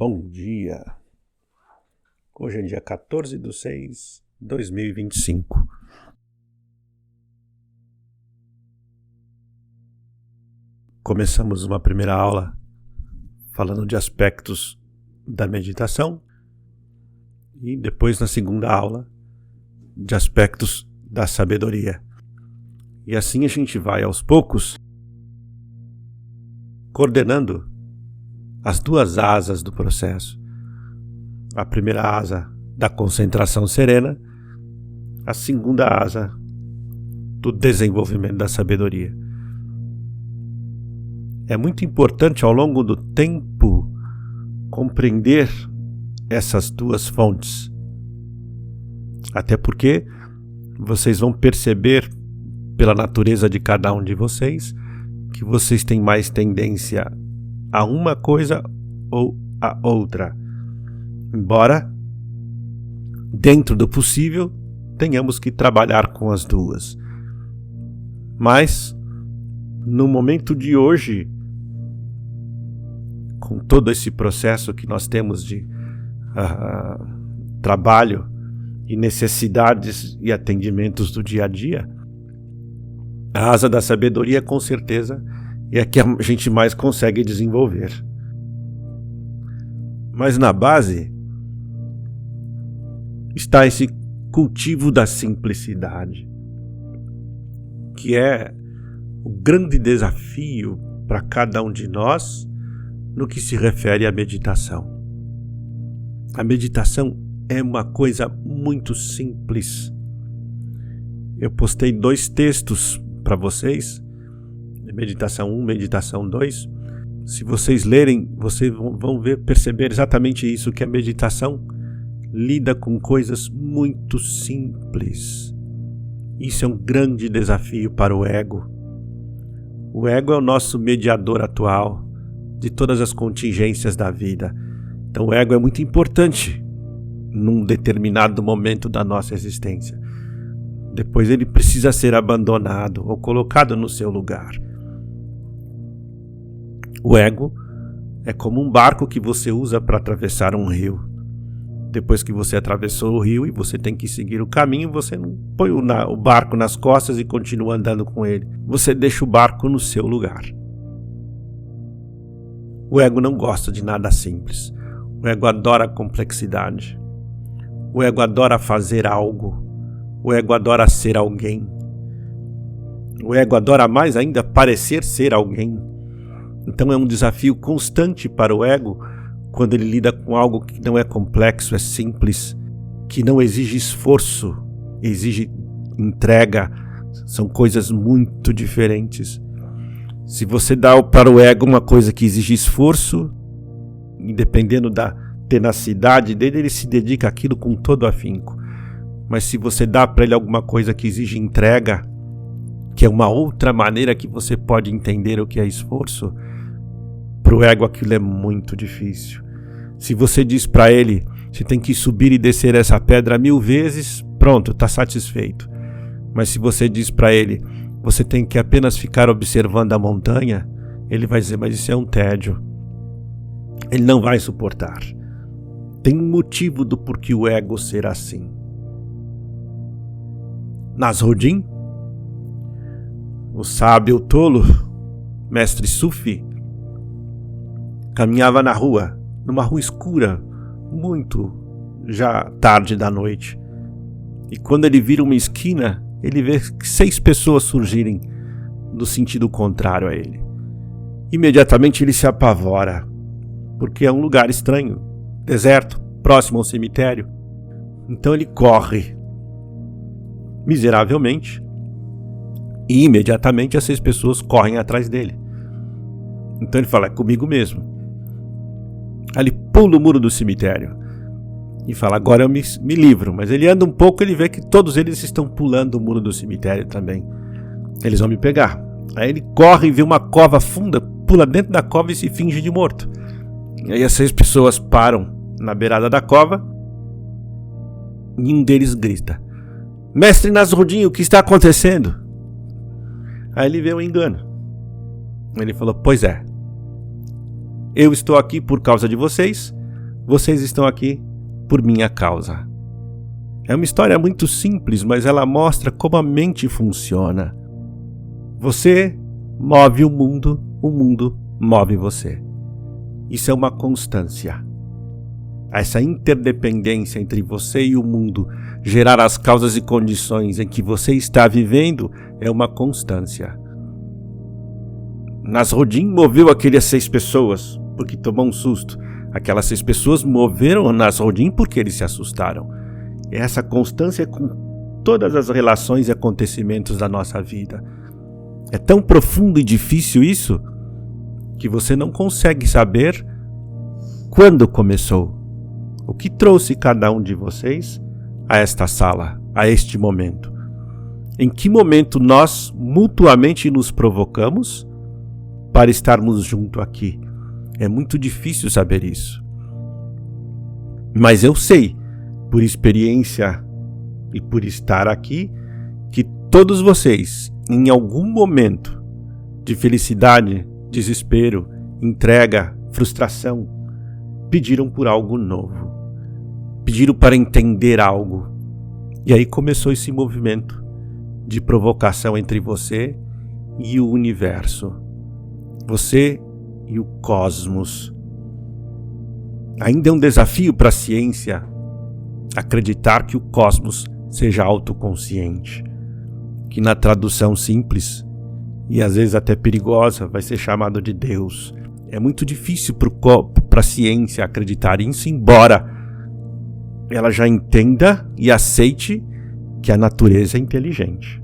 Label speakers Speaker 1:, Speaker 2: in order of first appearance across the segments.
Speaker 1: Bom dia. Hoje é dia 14/6/2025. Começamos uma primeira aula falando de aspectos da meditação e depois na segunda aula de aspectos da sabedoria. E assim a gente vai aos poucos coordenando as duas asas do processo. A primeira asa da concentração serena, a segunda asa do desenvolvimento da sabedoria. É muito importante ao longo do tempo compreender essas duas fontes. Até porque vocês vão perceber pela natureza de cada um de vocês que vocês têm mais tendência a uma coisa ou a outra. Embora, dentro do possível, tenhamos que trabalhar com as duas. Mas, no momento de hoje, com todo esse processo que nós temos de trabalho e necessidades e atendimentos do dia a dia, a asa da sabedoria, com certeza, é a que a gente mais consegue desenvolver. Mas na base está esse cultivo da simplicidade, que é o grande desafio para cada um de nós no que se refere à meditação. A meditação é uma coisa muito simples. Eu postei 2 textos para vocês, meditação 1, meditação 2. Se vocês lerem, vocês vão perceber exatamente isso, que a meditação lida com coisas muito simples. Isso é um grande desafio para o ego. O ego é o nosso mediador atual de todas as contingências da vida. Então o ego é muito importante num determinado momento da nossa existência. Depois ele precisa ser abandonado ou colocado no seu lugar. O ego é como um barco que você usa para atravessar um rio. Depois que você atravessou o rio e você tem que seguir o caminho, você não põe o barco nas costas e continua andando com ele. Você deixa o barco no seu lugar. O ego não gosta de nada simples. O ego adora a complexidade. O ego adora fazer algo. O ego adora ser alguém. O ego adora mais ainda parecer ser alguém. Então é um desafio constante para o ego quando ele lida com algo que não é complexo, é simples, que não exige esforço, exige entrega. São coisas muito diferentes. Se você dá para o ego uma coisa que exige esforço, e dependendo da tenacidade dele, ele se dedica àquilo com todo afinco. Mas se você dá para ele alguma coisa que exige entrega, que é uma outra maneira que você pode entender o que é esforço, para o ego aquilo é muito difícil. Se você diz para ele, você tem que subir e descer essa pedra 1000 vezes, pronto, está satisfeito. Mas se você diz para ele, você tem que apenas ficar observando a montanha, ele vai dizer, mas isso é um tédio. Ele não vai suportar. Tem um motivo do porquê o ego ser assim. Nasruddin, o sábio tolo, mestre Sufi, caminhava na rua, numa rua escura, muito já tarde da noite. E quando ele vira uma esquina, ele vê 6 pessoas surgirem no sentido contrário a ele. Imediatamente ele se apavora, porque é um lugar estranho, deserto, próximo ao cemitério. Então ele corre miseravelmente e imediatamente as 6 pessoas correm atrás dele. Então ele fala, é comigo mesmo. Aí ele pula o muro do cemitério e fala, agora eu me livro. Mas ele anda um pouco, ele vê que todos eles estão pulando o muro do cemitério também. Eles vão me pegar. Aí ele corre e vê uma cova funda, pula dentro da cova e se finge de morto. E aí as 6 pessoas param na beirada da cova e um deles grita, Mestre Nasruddin, o que está acontecendo? Aí ele vê um engano. Ele falou, pois é, eu estou aqui por causa de vocês, vocês estão aqui por minha causa. É uma história muito simples, mas ela mostra como a mente funciona. Você move o mundo move você. Isso é uma constância. Essa interdependência entre você e o mundo, gerar as causas e condições em que você está vivendo, é uma constância. Nasruddin moveu aquelas 6 pessoas porque tomou um susto. Aquelas 6 pessoas moveram Nasruddin porque eles se assustaram. Essa constância com todas as relações e acontecimentos da nossa vida. É tão profundo e difícil isso que você não consegue saber quando começou. O que trouxe cada um de vocês a esta sala, a este momento? Em que momento nós mutuamente nos provocamos para estarmos junto aqui? É muito difícil saber isso. Mas eu sei, por experiência e por estar aqui, que todos vocês, em algum momento de felicidade, desespero, entrega, frustração, pediram por algo novo. Pediram para entender algo. E aí começou esse movimento de provocação entre você e o universo. Você e o cosmos. Ainda é um desafio para a ciência acreditar que o cosmos seja autoconsciente. Que na tradução simples, e às vezes até perigosa, vai ser chamado de Deus. É muito difícil para a ciência acreditar nisso, embora ela já entenda e aceite que a natureza é inteligente.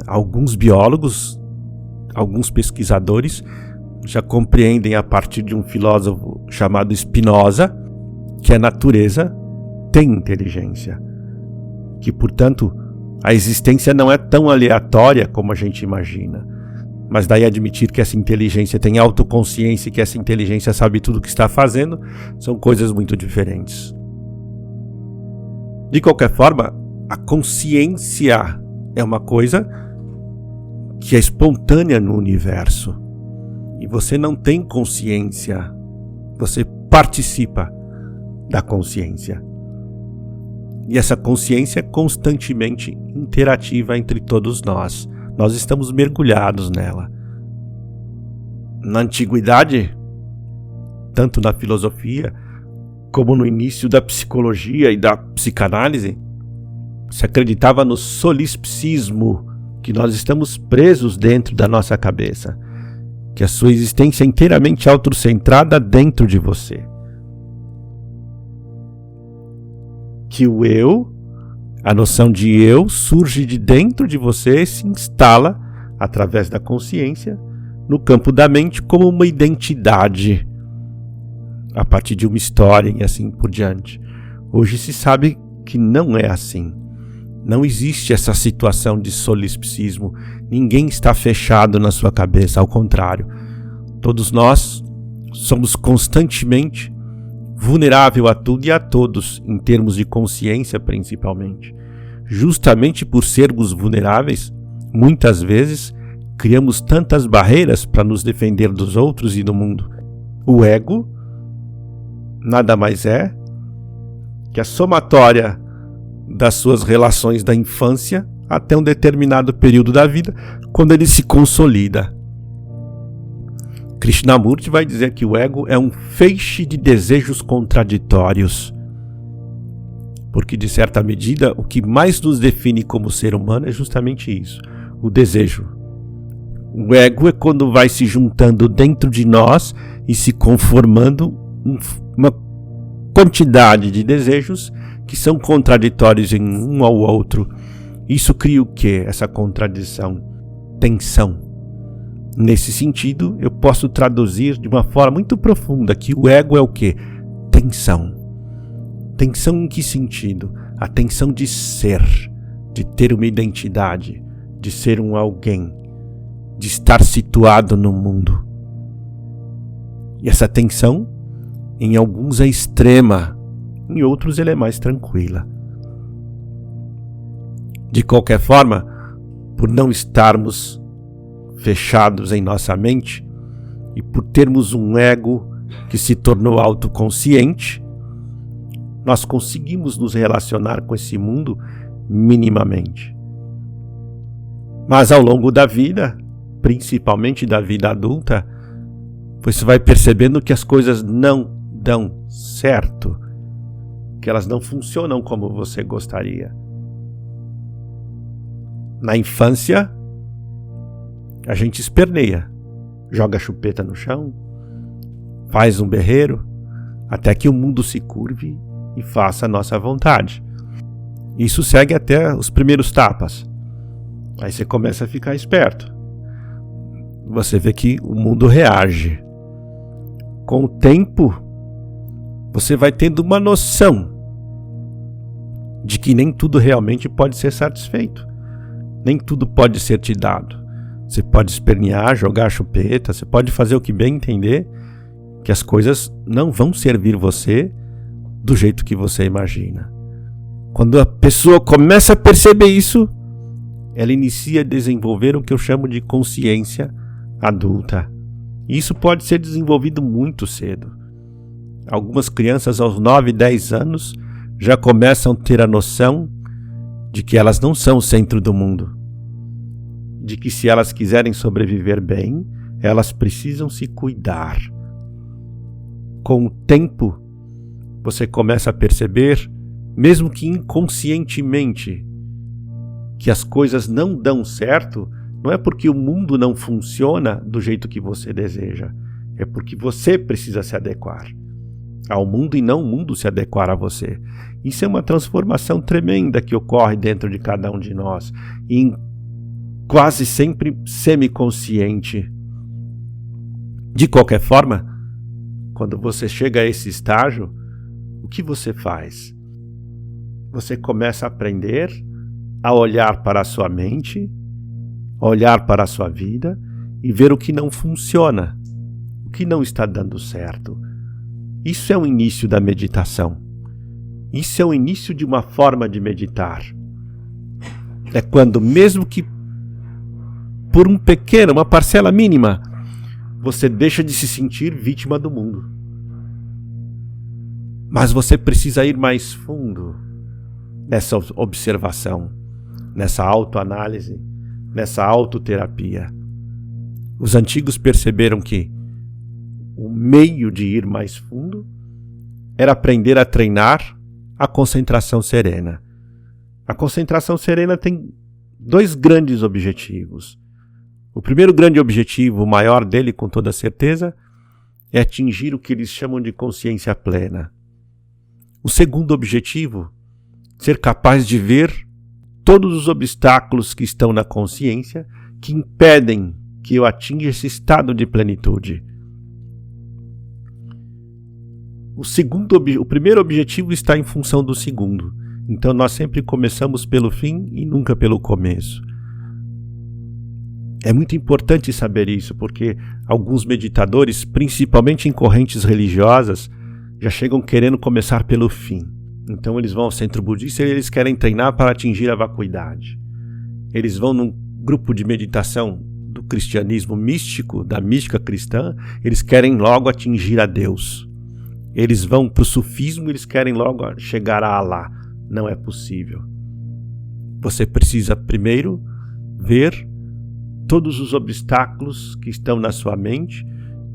Speaker 1: Alguns biólogos, alguns pesquisadores já compreendem a partir de um filósofo chamado Spinoza que a natureza tem inteligência. Que, portanto, a existência não é tão aleatória como a gente imagina. Mas daí admitir que essa inteligência tem autoconsciência e que essa inteligência sabe tudo o que está fazendo, são coisas muito diferentes. De qualquer forma, a consciência é uma coisa que é espontânea no universo. E você não tem consciência, você participa da consciência. E essa consciência é constantemente interativa entre todos nós. Nós estamos mergulhados nela. Na antiguidade, tanto na filosofia, como no início da psicologia e da psicanálise, se acreditava no solipsismo, que nós estamos presos dentro da nossa cabeça, que a sua existência é inteiramente autocentrada dentro de você. Que o eu, a noção de eu, surge de dentro de você e se instala, através da consciência, no campo da mente como uma identidade, a partir de uma história e assim por diante. Hoje se sabe que não é assim. Não existe essa situação de solipsismo. Ninguém está fechado na sua cabeça, ao contrário. Todos nós somos constantemente vulneráveis a tudo e a todos, em termos de consciência principalmente. Justamente por sermos vulneráveis, muitas vezes criamos tantas barreiras para nos defender dos outros e do mundo. O ego nada mais é que a somatória das suas relações da infância até um determinado período da vida, quando ele se consolida. Krishnamurti vai dizer que o ego é um feixe de desejos contraditórios, porque, de certa medida, o que mais nos define como ser humano é justamente isso, o desejo. O ego é quando vai se juntando dentro de nós e se conformando uma quantidade de desejos que são contraditórios em um ao outro. Isso cria o quê? Essa contradição, tensão. Nesse sentido, eu posso traduzir de uma forma muito profunda que o ego é o quê? Tensão. Tensão em que sentido? A tensão de ser, de ter uma identidade, de ser um alguém, de estar situado no mundo. E essa tensão, em alguns é extrema, em outros ela é mais tranquila. De qualquer forma, por não estarmos fechados em nossa mente e por termos um ego que se tornou autoconsciente, nós conseguimos nos relacionar com esse mundo minimamente. Mas ao longo da vida, principalmente da vida adulta, você vai percebendo que as coisas não dão certo, que elas não funcionam como você gostaria. Na infância, a gente esperneia, joga a chupeta no chão, faz um berreiro, até que o mundo se curve e faça a nossa vontade. Isso segue até os primeiros tapas. Aí você começa a ficar esperto. Você vê que o mundo reage. Com o tempo, você vai tendo uma noção de que nem tudo realmente pode ser satisfeito. Nem tudo pode ser te dado. Você pode espernear, jogar a chupeta, você pode fazer o que bem entender, que as coisas não vão servir você do jeito que você imagina. Quando a pessoa começa a perceber isso, ela inicia a desenvolver o que eu chamo de consciência adulta. E isso pode ser desenvolvido muito cedo. Algumas crianças aos 9, 10 anos já começam a ter a noção de que elas não são o centro do mundo. De que se elas quiserem sobreviver bem, elas precisam se cuidar. Com o tempo, você começa a perceber, mesmo que inconscientemente, que as coisas não dão certo, não é porque o mundo não funciona do jeito que você deseja, é porque você precisa se adequar ao mundo e não o mundo se adequar a você. Isso é uma transformação tremenda que ocorre dentro de cada um de nós, e quase sempre semiconsciente. De qualquer forma, quando você chega a esse estágio, o que você faz? Você começa a aprender a olhar para a sua mente, a olhar para a sua vida e ver o que não funciona, o que não está dando certo. Isso é o início da meditação. Isso é o início de uma forma de meditar. É quando, mesmo que por uma parcela mínima, você deixa de se sentir vítima do mundo. Mas você precisa ir mais fundo nessa observação, nessa autoanálise, nessa autoterapia. Os antigos perceberam que o meio de ir mais fundo era aprender a treinar a concentração serena. A concentração serena tem 2 grandes objetivos. O primeiro grande objetivo, o maior dele com toda certeza, é atingir o que eles chamam de consciência plena. O segundo objetivo, ser capaz de ver todos os obstáculos que estão na consciência que impedem que eu atinja esse estado de plenitude. O primeiro objetivo está em função do segundo. Então nós sempre começamos pelo fim e nunca pelo começo. É muito importante saber isso, porque alguns meditadores, principalmente em correntes religiosas, já chegam querendo começar pelo fim. Então eles vão ao centro budista e eles querem treinar para atingir a vacuidade. Eles vão num grupo de meditação do cristianismo místico, da mística cristã, eles querem logo atingir a Deus. Eles vão para o sufismo e eles querem logo chegar a Alá. Não é possível. Você precisa primeiro ver todos os obstáculos que estão na sua mente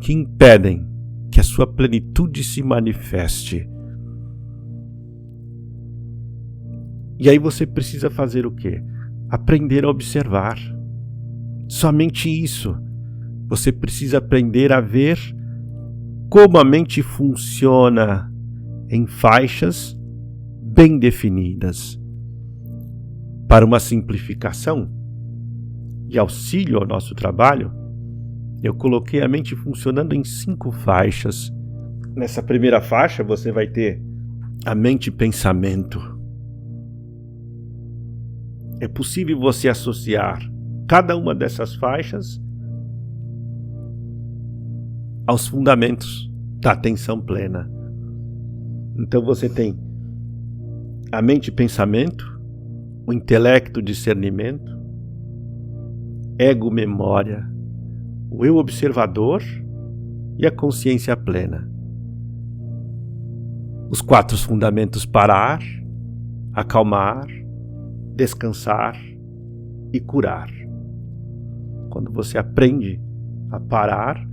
Speaker 1: que impedem que a sua plenitude se manifeste. E aí você precisa fazer o quê? Aprender a observar. Somente isso. Você precisa aprender a ver como a mente funciona em faixas bem definidas. Para uma simplificação e auxílio ao nosso trabalho, eu coloquei a mente funcionando em 5 faixas. Nessa primeira faixa você vai ter a mente e pensamento. É possível você associar cada uma dessas faixas aos fundamentos da atenção plena. Então você tem a mente e pensamento, o intelecto, discernimento, ego, memória, o eu observador e a consciência plena. Os 4 fundamentos: parar, acalmar, descansar e curar. Quando você aprende a parar,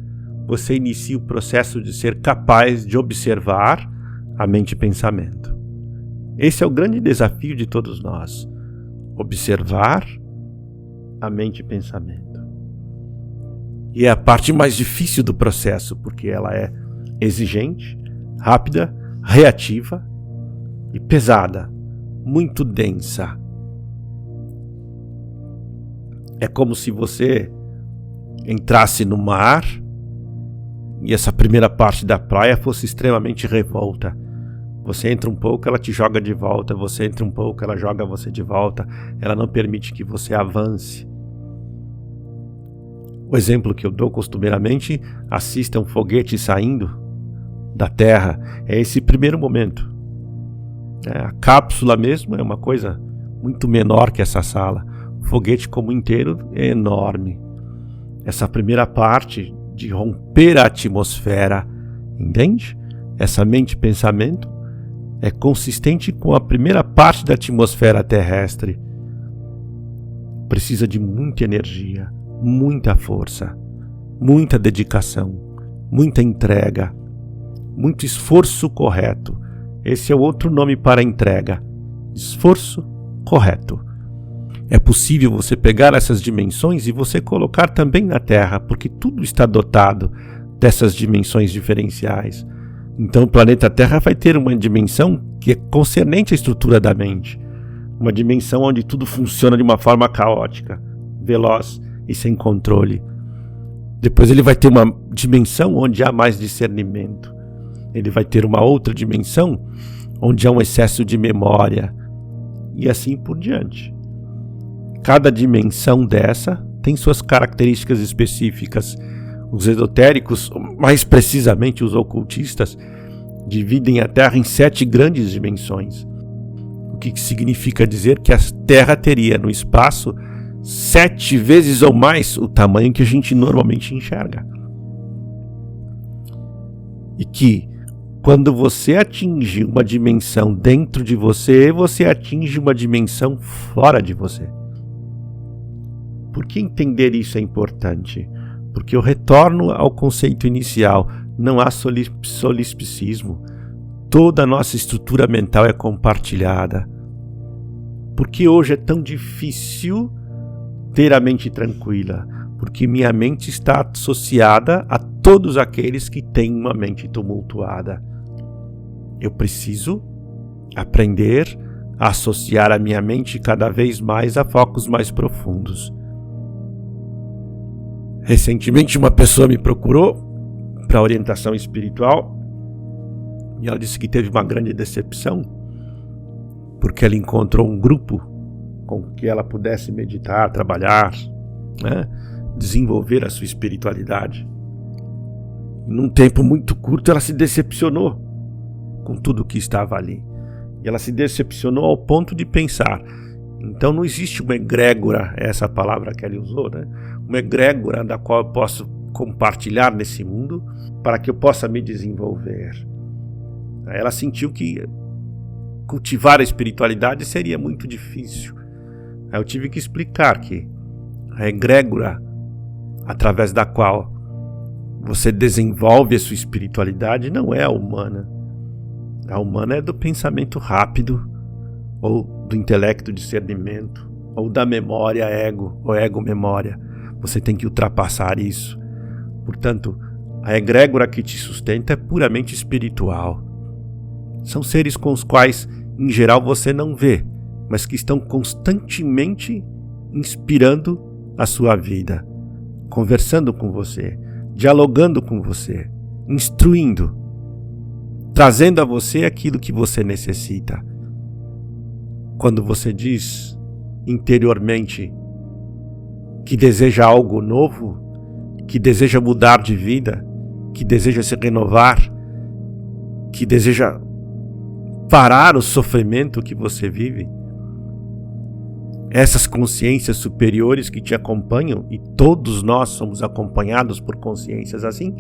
Speaker 1: você inicia o processo de ser capaz de observar a mente e pensamento. Esse é o grande desafio de todos nós: observar a mente e pensamento. E é a parte mais difícil do processo, porque ela é exigente, rápida, reativa e pesada, muito densa. É como se você entrasse no mar e essa primeira parte da praia fosse extremamente revolta. Você entra um pouco, ela te joga de volta. Você entra um pouco, ela joga você de volta. Ela não permite que você avance. O exemplo que eu dou costumeiramente: assista um foguete saindo da Terra. É esse primeiro momento. A cápsula mesmo é uma coisa muito menor que essa sala. O foguete como inteiro é enorme. Essa primeira parte de romper a atmosfera, entende? Essa mente e pensamento é consistente com a primeira parte da atmosfera terrestre. Precisa de muita energia, muita força, muita dedicação, muita entrega, muito esforço correto. Esse é o outro nome para entrega: esforço correto. É possível você pegar essas dimensões e você colocar também na Terra, porque tudo está dotado dessas dimensões diferenciais. Então o planeta Terra vai ter uma dimensão que é concernente à estrutura da mente. Uma dimensão onde tudo funciona de uma forma caótica, veloz e sem controle. Depois ele vai ter uma dimensão onde há mais discernimento. Ele vai ter uma outra dimensão onde há um excesso de memória. E assim por diante. Cada dimensão dessa tem suas características específicas. Os esotéricos, mais precisamente os ocultistas, dividem a Terra em 7 grandes dimensões. O que significa dizer que a Terra teria no espaço 7 vezes ou mais o tamanho que a gente normalmente enxerga. E que quando você atinge uma dimensão dentro de você, você atinge uma dimensão fora de você. Por que entender isso é importante? Porque eu retorno ao conceito inicial: não há solipsismo. Toda a nossa estrutura mental é compartilhada. Por que hoje é tão difícil ter a mente tranquila? Porque minha mente está associada a todos aqueles que têm uma mente tumultuada. Eu preciso aprender a associar a minha mente cada vez mais a focos mais profundos. Recentemente uma pessoa me procurou para orientação espiritual e ela disse que teve uma grande decepção porque ela encontrou um grupo com que ela pudesse meditar, trabalhar, desenvolver a sua espiritualidade. E num tempo muito curto ela se decepcionou com tudo que estava ali. E ela se decepcionou ao ponto de pensar: então não existe uma egrégora, essa palavra que ela usou, uma egrégora da qual eu posso compartilhar nesse mundo para que eu possa me desenvolver. Ela sentiu que cultivar a espiritualidade seria muito difícil. Eu tive que explicar que a egrégora através da qual você desenvolve a sua espiritualidade não é a humana. A humana é do pensamento rápido, ou do intelecto discernimento, ou da memória ego, ou ego-memória. Você tem que ultrapassar isso. Portanto, a egrégora que te sustenta é puramente espiritual. São seres com os quais, em geral, você não vê, mas que estão constantemente inspirando a sua vida, conversando com você, dialogando com você, instruindo, trazendo a você aquilo que você necessita. Quando você diz interiormente que deseja algo novo, que deseja mudar de vida, que deseja se renovar, que deseja parar o sofrimento que você vive, essas consciências superiores que te acompanham, e todos nós somos acompanhados por consciências assim,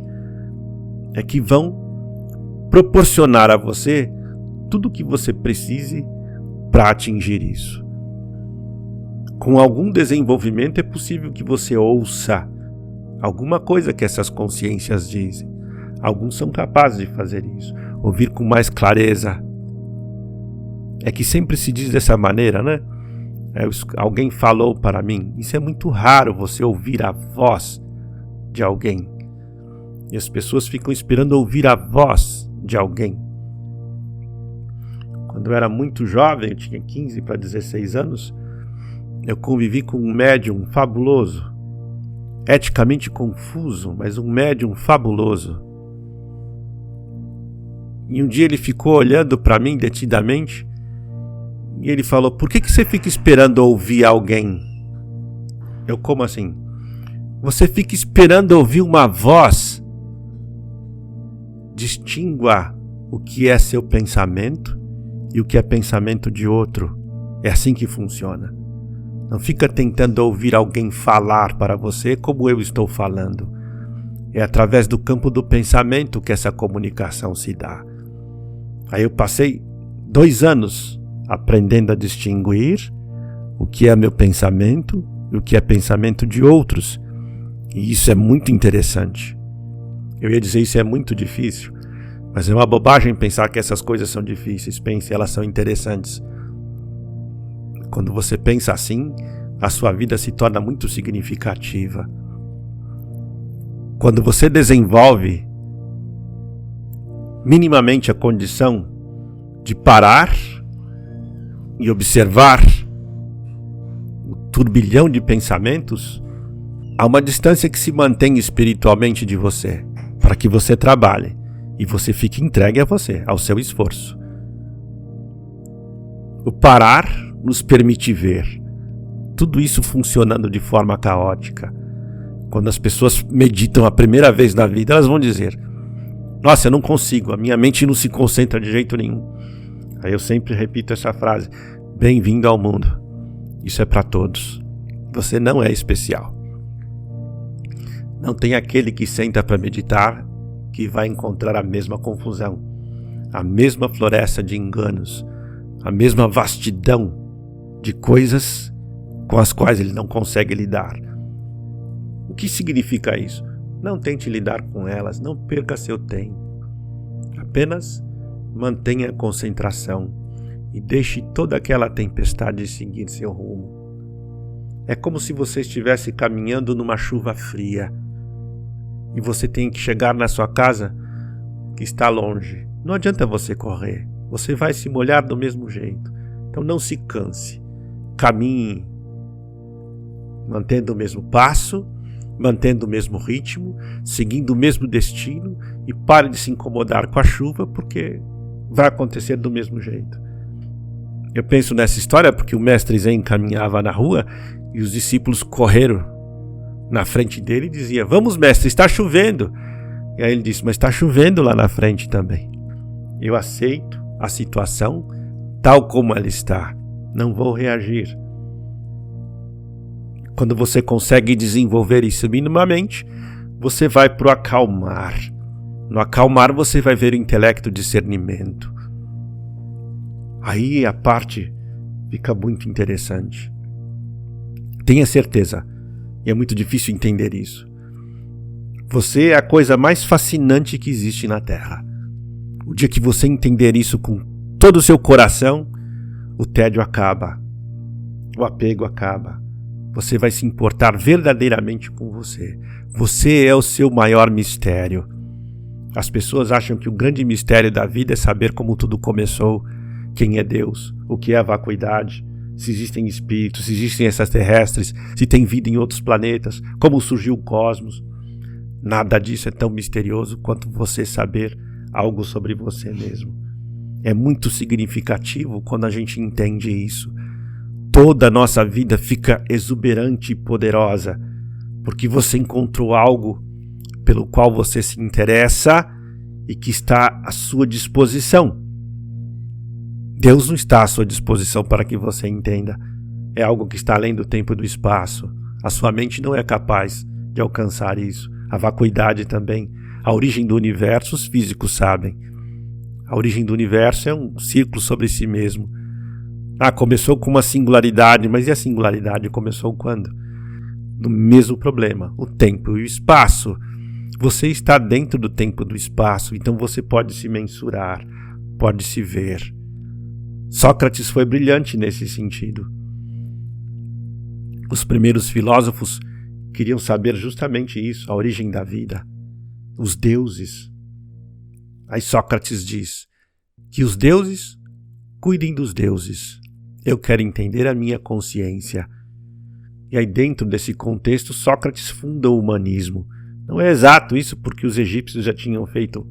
Speaker 1: é que vão proporcionar a você tudo o que você precise para atingir isso. Com algum desenvolvimento é possível que você ouça alguma coisa que essas consciências dizem. Alguns são capazes de fazer isso, ouvir com mais clareza. É que sempre se diz dessa maneira, né? Alguém falou para mim. Isso é muito raro, você ouvir a voz de alguém. E as pessoas ficam esperando ouvir a voz de alguém. Quando eu era muito jovem, eu tinha 15 para 16 anos, eu convivi com um médium fabuloso, eticamente confuso, mas um médium fabuloso. E um dia ele ficou olhando para mim detidamente e ele falou: por que você fica esperando ouvir alguém? Eu, como assim? Você fica esperando ouvir uma voz? Distingua o que é seu pensamento e o que é pensamento de outro. É assim que funciona. Não fica tentando ouvir alguém falar para você como eu estou falando. É através do campo do pensamento que essa comunicação se dá. Aí eu passei 2 anos aprendendo a distinguir o que é meu pensamento e o que é pensamento de outros. E isso é muito interessante. Eu ia dizer isso é muito difícil, mas é uma bobagem pensar que essas coisas são difíceis. Pense, elas são interessantes. Quando você pensa assim, a sua vida se torna muito significativa. Quando você desenvolve minimamente a condição de parar e observar o turbilhão de pensamentos, há uma distância que se mantém espiritualmente de você, para que você trabalhe e você fique entregue a você, ao seu esforço. O parar nos permite ver tudo isso funcionando de forma caótica. Quando as pessoas meditam a primeira vez na vida, elas vão dizer: nossa, eu não consigo, a minha mente não se concentra de jeito nenhum. Aí eu sempre repito essa frase: bem-vindo ao mundo. Isso é para todos. Você não é especial. Não tem aquele que senta para meditar que vai encontrar a mesma confusão, a mesma floresta de enganos, a mesma vastidão de coisas com as quais ele não consegue lidar. O que significa isso? Não tente lidar com elas, não perca seu tempo. Apenas mantenha a concentração e deixe toda aquela tempestade seguir seu rumo. É como se você estivesse caminhando numa chuva fria e você tem que chegar na sua casa que está longe. Não adianta você correr, você vai se molhar do mesmo jeito. Então não se canse, caminhe mantendo o mesmo passo, mantendo o mesmo ritmo, seguindo o mesmo destino, e pare de se incomodar com a chuva, porque vai acontecer do mesmo jeito. Eu penso nessa história porque o mestre Zen caminhava na rua e os discípulos correram na frente dele e diziam: vamos, mestre, está chovendo. E aí ele disse: mas está chovendo lá na frente também. Eu aceito a situação tal como ela está, não vou reagir. Quando você consegue desenvolver isso minimamente, você vai para o acalmar. No acalmar você vai ver o intelecto, o discernimento. Aí a parte fica muito interessante. Tenha certeza, e é muito difícil entender isso. Você é a coisa mais fascinante que existe na Terra. O dia que você entender isso com todo o seu coração, o tédio acaba, o apego acaba. Você vai se importar verdadeiramente com você. Você é o seu maior mistério. As pessoas acham que o grande mistério da vida é saber como tudo começou, quem é Deus, o que é a vacuidade, se existem espíritos, se existem extraterrestres, se tem vida em outros planetas, como surgiu o cosmos. Nada disso é tão misterioso quanto você saber algo sobre você mesmo. É muito significativo quando a gente entende isso. Toda a nossa vida fica exuberante e poderosa, porque você encontrou algo pelo qual você se interessa e que está à sua disposição. Deus não está à sua disposição para que você entenda. É algo que está além do tempo e do espaço. A sua mente não é capaz de alcançar isso. A vacuidade também. A origem do universo, os físicos sabem. A origem do universo é um círculo sobre si mesmo. Começou com uma singularidade, mas e a singularidade começou quando? No mesmo problema, o tempo e o espaço. Você está dentro do tempo e do espaço, então você pode se mensurar, pode se ver. Sócrates foi brilhante nesse sentido. Os primeiros filósofos queriam saber justamente isso, a origem da vida, os deuses. Aí Sócrates diz que os deuses cuidem dos deuses. Eu quero entender a minha consciência. E aí dentro desse contexto, Sócrates funda o humanismo. Não é exato isso, porque os egípcios já tinham feito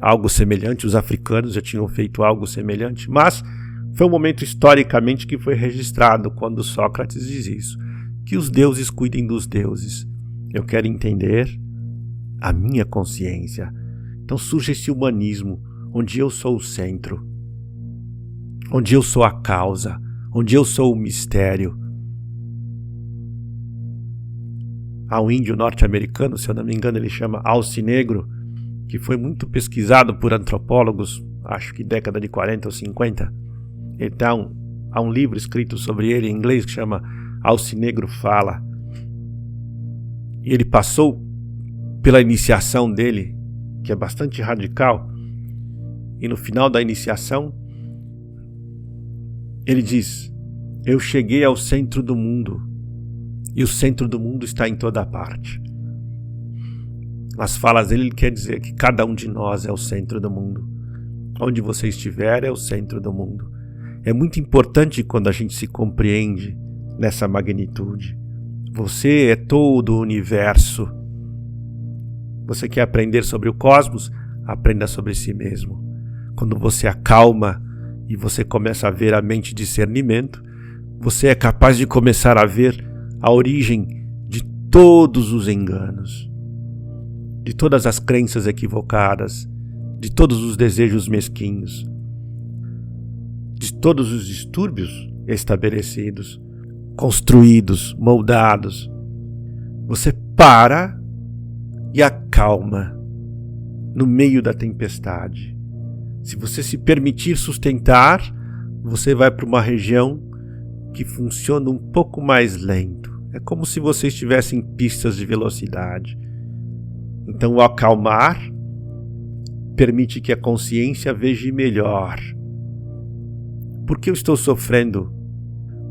Speaker 1: algo semelhante, os africanos já tinham feito algo semelhante, mas foi um momento historicamente que foi registrado quando Sócrates diz isso, que os deuses cuidem dos deuses. Eu quero entender a minha consciência. Então surge esse humanismo, onde eu sou o centro, onde eu sou a causa, onde eu sou o mistério. Há um índio norte-americano, se eu não me engano, ele chama Alcinegro, que foi muito pesquisado por antropólogos, acho que década de 40 ou 50. Então, há um livro escrito sobre ele em inglês que chama Alcinegro Fala. E ele passou pela iniciação dele, que é bastante radical, e no final da iniciação, ele diz: eu cheguei ao centro do mundo, e o centro do mundo está em toda parte. Nas falas dele, ele quer dizer que cada um de nós é o centro do mundo. Onde você estiver é o centro do mundo. É muito importante quando a gente se compreende nessa magnitude. Você é todo o universo. Você quer aprender sobre o cosmos? Aprenda sobre si mesmo. Quando você acalma e você começa a ver a mente de discernimento, você é capaz de começar a ver a origem de todos os enganos, de todas as crenças equivocadas, de todos os desejos mesquinhos, de todos os distúrbios estabelecidos, construídos, moldados. Você para e acalma no meio da tempestade. Se você se permitir sustentar, você vai para uma região que funciona um pouco mais lento. É como se você estivesse em pistas de velocidade. Então, o acalmar permite que a consciência veja melhor. Por que eu estou sofrendo?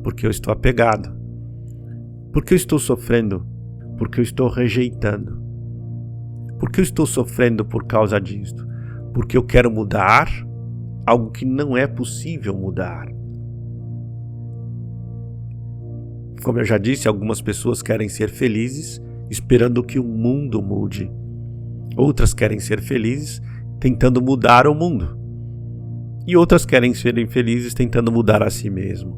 Speaker 1: Porque eu estou apegado. Por que eu estou sofrendo? Porque eu estou rejeitando. Por que eu estou sofrendo por causa disso? Porque eu quero mudar algo que não é possível mudar. Como eu já disse, algumas pessoas querem ser felizes esperando que o mundo mude. Outras querem ser felizes tentando mudar o mundo. E outras querem ser felizes tentando mudar a si mesmo.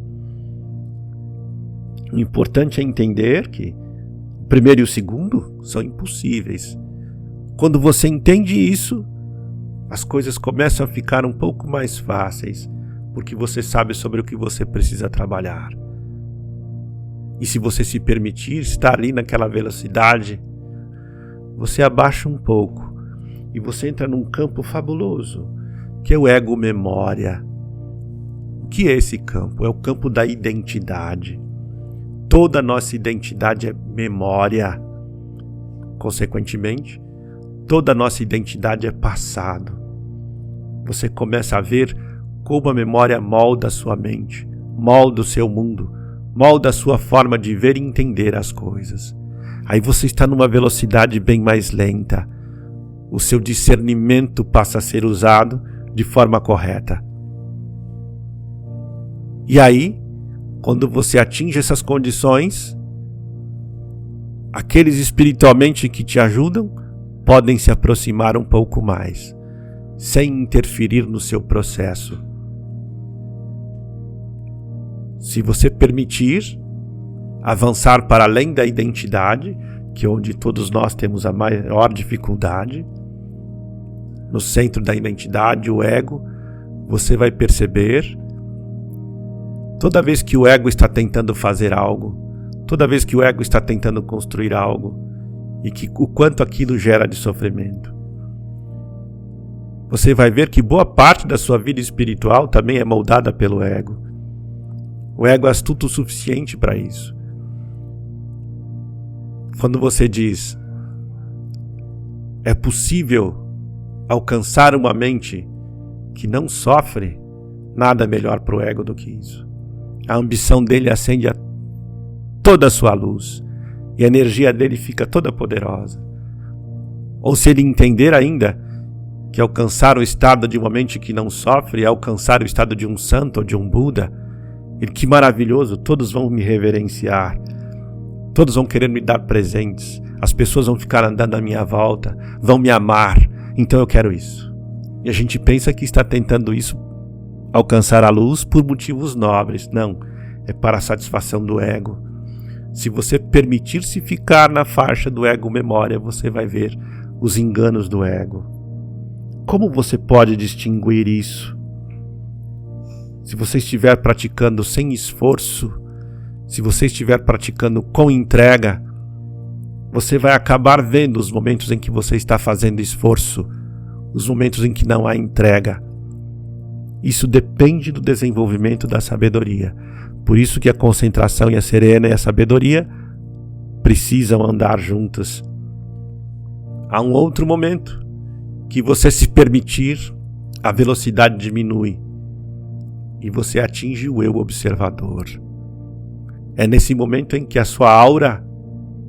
Speaker 1: O importante é entender que o primeiro e o segundo são impossíveis. Quando você entende isso, as coisas começam a ficar um pouco mais fáceis, porque você sabe sobre o que você precisa trabalhar. E se você se permitir estar ali naquela velocidade, você abaixa um pouco e você entra num campo fabuloso, que é o ego-memória. O que é esse campo? É o campo da identidade. Toda a nossa identidade é memória. Consequentemente, toda a nossa identidade é passado. Você começa a ver como a memória molda a sua mente, molda o seu mundo, molda a sua forma de ver e entender as coisas. Aí você está numa velocidade bem mais lenta. O seu discernimento passa a ser usado de forma correta. E aí, quando você atinge essas condições, aqueles espiritualmente que te ajudam podem se aproximar um pouco mais, sem interferir no seu processo. Se você permitir avançar para além da identidade, que é onde todos nós temos a maior dificuldade, no centro da identidade, o ego, você vai perceber, toda vez que o ego está tentando fazer algo, toda vez que o ego está tentando construir algo, e que o quanto aquilo gera de sofrimento. você vai ver que boa parte da sua vida espiritual também é moldada pelo ego. O ego é astuto o suficiente para isso. Quando você diz, é possível alcançar uma mente que não sofre, nada melhor para o ego do que isso. A ambição dele acende toda a sua luz e a energia dele fica toda poderosa. Ou se ele entender ainda que alcançar o estado de uma mente que não sofre é alcançar o estado de um santo ou de um Buda, que maravilhoso, todos vão me reverenciar, todos vão querer me dar presentes, as pessoas vão ficar andando à minha volta, vão me amar, então eu quero isso. E a gente pensa que está tentando isso, alcançar a luz por motivos nobres. Não, é para a satisfação do ego. Se você permitir-se ficar na faixa do ego memória, você vai ver os enganos do ego. Como você pode distinguir isso? Se você estiver praticando sem esforço, se você estiver praticando com entrega, você vai acabar vendo os momentos em que você está fazendo esforço, os momentos em que não há entrega. Isso depende do desenvolvimento da sabedoria. Por isso que a concentração e a serena e a sabedoria precisam andar juntas. Há um outro momento que você se permitir, a velocidade diminui e você atinge o eu observador. É nesse momento em que a sua aura,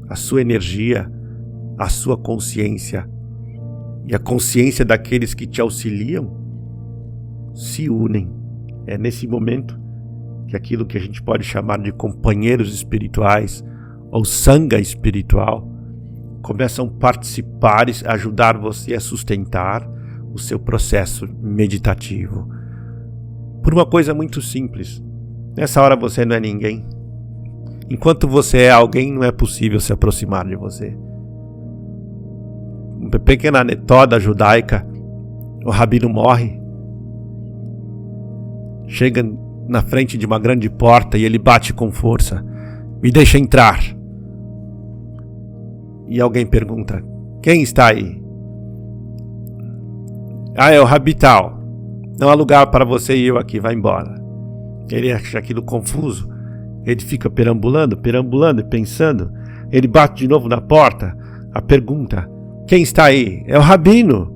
Speaker 1: a sua energia, a sua consciência e a consciência daqueles que te auxiliam se unem. É nesse momento que aquilo que a gente pode chamar de companheiros espirituais ou sangha espiritual começam a participar e ajudar você a sustentar o seu processo meditativo. Por uma coisa muito simples, nessa hora você não é ninguém. Enquanto você é alguém, não é possível se aproximar de você. Uma pequena anedota judaica, o rabino morre, chega na frente de uma grande porta e ele bate com força, me deixa entrar. E alguém pergunta, quem está aí? É o Rabi tal. Não há lugar para você e eu aqui, vai embora. Ele acha aquilo confuso. Ele fica perambulando e pensando. Ele bate de novo na porta. A pergunta, quem está aí? É o Rabino.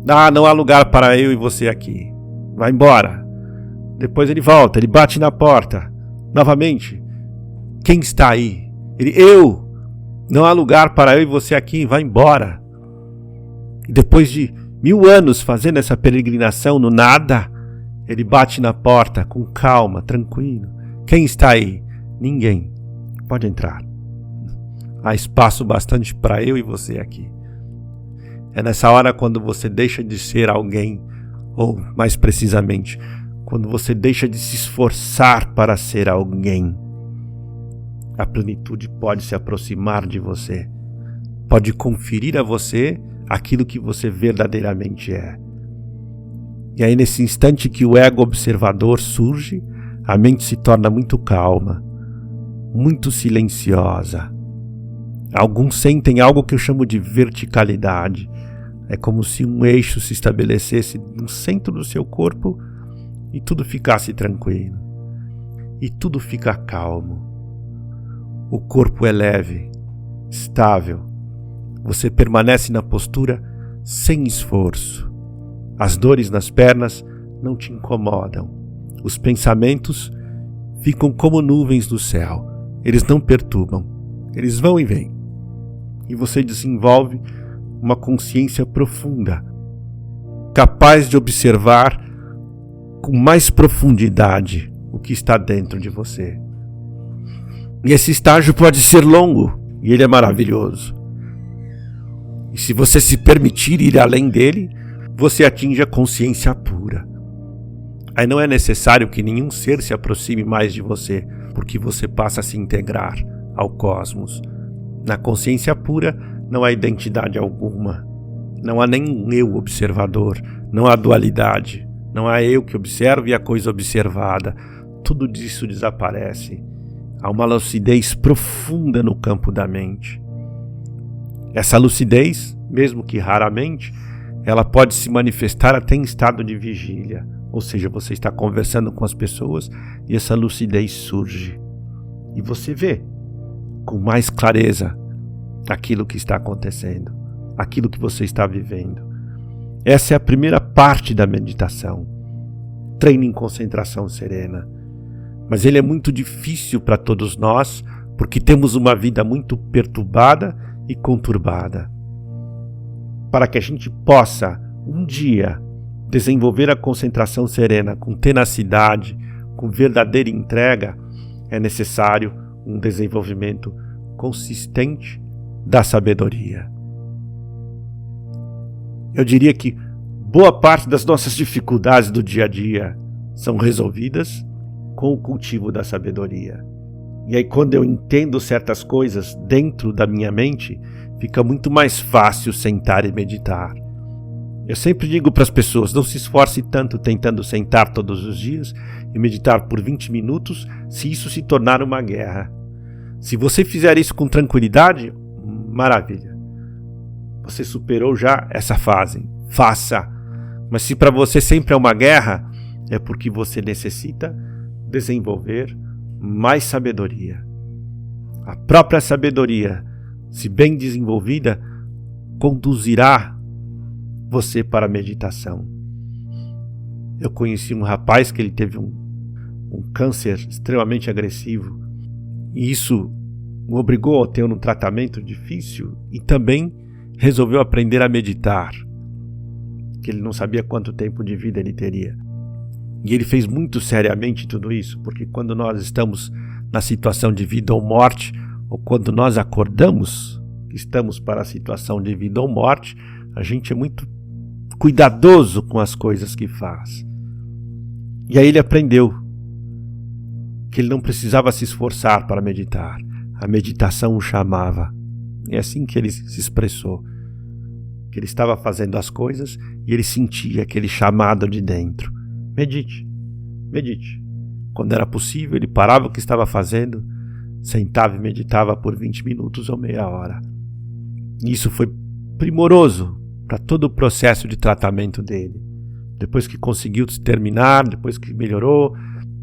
Speaker 1: Não há lugar para eu e você aqui. Vai embora. Depois ele volta, ele bate na porta. Novamente. Quem está aí? Eu. Não há lugar para eu e você aqui, vai embora. E depois de 1000 anos fazendo essa peregrinação no nada, ele bate na porta com calma, tranquilo. Quem está aí? Ninguém. Pode entrar. Há espaço bastante para eu e você aqui. É nessa hora quando você deixa de ser alguém, ou mais precisamente, quando você deixa de se esforçar para ser alguém, a plenitude pode se aproximar de você, pode conferir a você aquilo que você verdadeiramente é. E aí nesse instante que o ego observador surge, a mente se torna muito calma, muito silenciosa. Alguns sentem algo que eu chamo de verticalidade. É como se um eixo se estabelecesse no centro do seu corpo e tudo ficasse tranquilo. E tudo fica calmo. O corpo é leve, estável. Você permanece na postura sem esforço. As dores nas pernas não te incomodam. Os pensamentos ficam como nuvens do céu. Eles não perturbam. Eles vão e vêm. E você desenvolve uma consciência profunda, capaz de observar com mais profundidade o que está dentro de você. E esse estágio pode ser longo, e ele é maravilhoso. E se você se permitir ir além dele, você atinge a consciência pura. Aí não é necessário que nenhum ser se aproxime mais de você, porque você passa a se integrar ao cosmos. Na consciência pura não há identidade alguma. Não há nenhum eu observador, não há dualidade. Não há eu que observo e a coisa observada. Tudo disso desaparece. Há uma lucidez profunda no campo da mente. Essa lucidez, mesmo que raramente, ela pode se manifestar até em estado de vigília, ou seja, você está conversando com as pessoas e essa lucidez surge. E você vê com mais clareza aquilo que está acontecendo, aquilo que você está vivendo. Essa é a primeira parte da meditação. Treino em concentração serena. Mas ele é muito difícil para todos nós, porque temos uma vida muito perturbada e conturbada. Para que a gente possa, um dia, desenvolver a concentração serena com tenacidade, com verdadeira entrega, é necessário um desenvolvimento consistente da sabedoria. Eu diria que boa parte das nossas dificuldades do dia a dia são resolvidas com o cultivo da sabedoria. E aí, quando eu entendo certas coisas dentro da minha mente, fica muito mais fácil sentar e meditar. Eu sempre digo para as pessoas, não se esforce tanto tentando sentar todos os dias e meditar por 20 minutos, se isso se tornar uma guerra. Se você fizer isso com tranquilidade, maravilha. Você superou já essa fase. Faça. Mas se para você sempre é uma guerra, é porque você necessita desenvolver mais sabedoria. A própria sabedoria, se bem desenvolvida, conduzirá você para a meditação. Eu conheci um rapaz que ele teve um câncer extremamente agressivo e isso o obrigou a ter um tratamento difícil e também resolveu aprender a meditar, que ele não sabia quanto tempo de vida ele teria. E ele fez muito seriamente tudo isso, porque quando nós estamos na situação de vida ou morte, ou quando nós acordamos que estamos para a situação de vida ou morte, a gente é muito cuidadoso com as coisas que faz. E aí ele aprendeu que ele não precisava se esforçar para meditar. A meditação o chamava. É assim que ele se expressou. Que ele estava fazendo as coisas e ele sentia aquele chamado de dentro. Medite, medite. Quando era possível, ele parava o que estava fazendo, sentava e meditava por 20 minutos ou meia hora. E isso foi primoroso para todo o processo de tratamento dele. Depois que conseguiu terminar, depois que melhorou,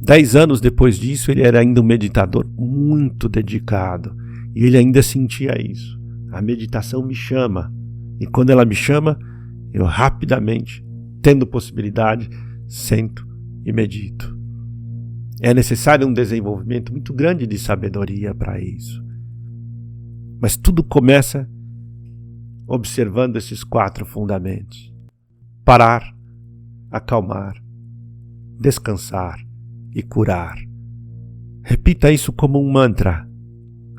Speaker 1: 10 anos depois disso, ele era ainda um meditador muito dedicado. E ele ainda sentia isso. A meditação me chama. E quando ela me chama, eu rapidamente, tendo possibilidade, sento e medito. É necessário um desenvolvimento muito grande de sabedoria para isso. Mas tudo começa observando esses 4 fundamentos. Parar, acalmar, descansar e curar. Repita isso como um mantra.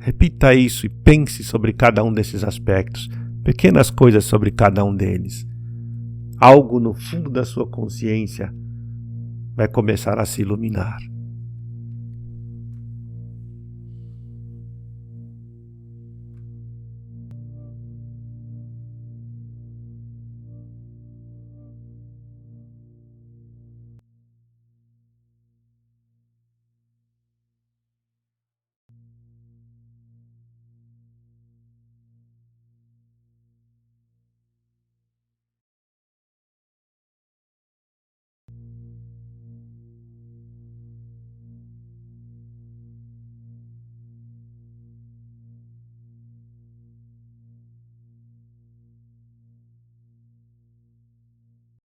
Speaker 1: Repita isso e pense sobre cada um desses aspectos, pequenas coisas sobre cada um deles. Algo no fundo da sua consciência vai começar a se iluminar.